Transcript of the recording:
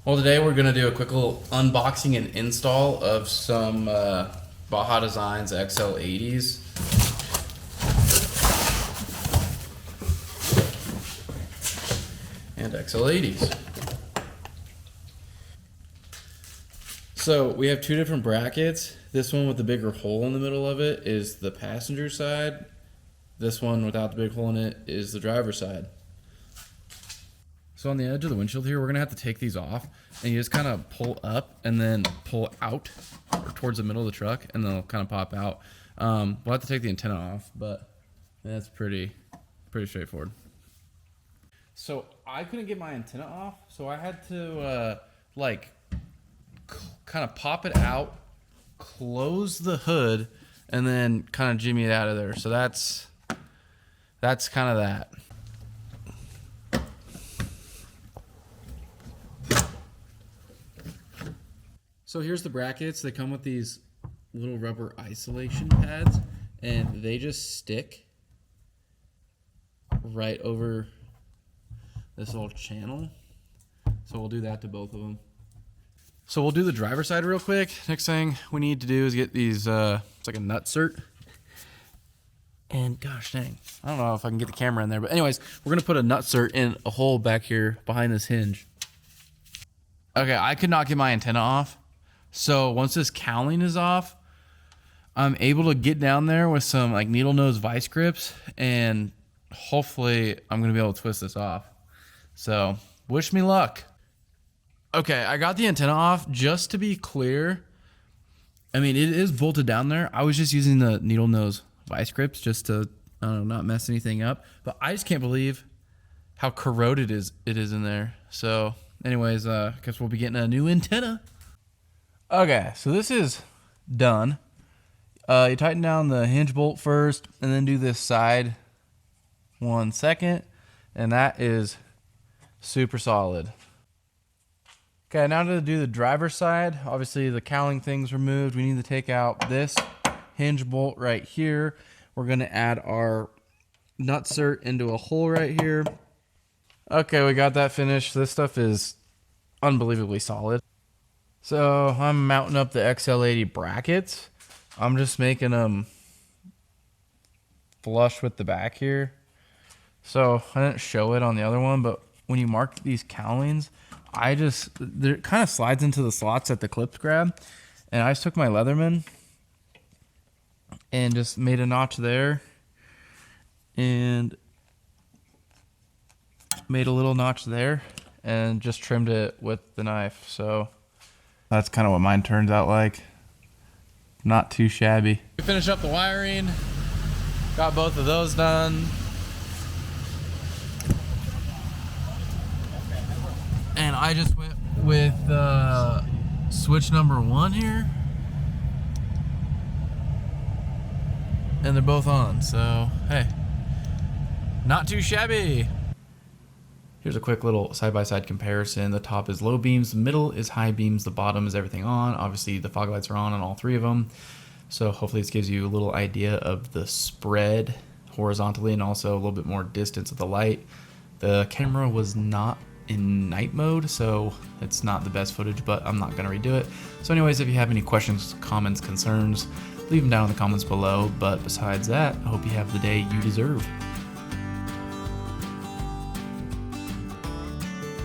Well, today we're gonna do a quick little unboxing and install of some Baja Designs XL80s. And XL80s. So we have two different brackets. This one with the bigger hole in the middle of it is the passenger side. This one without the big hole in it is the driver's side. So on the edge of the windshield here, we're gonna have to take these off, and you just kind of pull up and then pull out towards the middle of the truck, and they'll kind of pop out. We'll have to take the antenna off, but that's pretty straightforward. So I couldn't get my antenna off, so I had to kind of pop it out, close the hood, and then kind of jimmy it out of there. So that's kind of that. So here's the brackets. They come with these little rubber isolation pads, and they just stick right over this little channel. So we'll do that to both of them. So we'll do the driver's side real quick. Next thing we need to do is get these, it's like a nut cert. And gosh dang, I don't know if I can get the camera in there, but anyways, we're gonna put a nut cert in a hole back here behind this hinge. Okay, I could not get my antenna off. So once this cowling is off, I'm able to get down there with some like needle nose vice grips, and hopefully I'm gonna be able to twist this off. So wish me luck. Okay, I got the antenna off. Just to be clear, I mean, it is bolted down there. I was just using the needle nose vice grips just to, I don't know, not mess anything up. But I just can't believe how corroded it is in there. So anyways, I guess we'll be getting a new antenna. Okay, so this is done. You tighten down the hinge bolt first, and then do this side one second, and that is super solid. Okay, now to do the driver's side. Obviously the cowling thing's removed. We need to take out this hinge bolt right here. We're gonna add our nut cert into a hole right here. Okay, we got that finished. This stuff is unbelievably solid. So I'm mounting up the XL80 brackets. I'm just making them flush with the back here. So I didn't show it on the other one, but when you mark these cowlings, it kind of slides into the slots that the clips grab. And I just took my Leatherman and just made a notch there and made a little notch there and just trimmed it with the knife. So that's kind of what mine turns out like. Not too shabby. We finished up the wiring. Got both of those done. And I just went with switch number 1 here. And they're both on, so hey, not too shabby. Here's a quick little side-by-side comparison. The top is low beams, the middle is high beams, the bottom is everything on. Obviously the fog lights are on all 3 of them. So hopefully this gives you a little idea of the spread horizontally and also a little bit more distance of the light. The camera was not in night mode, so it's not the best footage, but I'm not gonna redo it. So anyways, if you have any questions, comments, concerns, leave them down in the comments below. But besides that, I hope you have the day you deserve.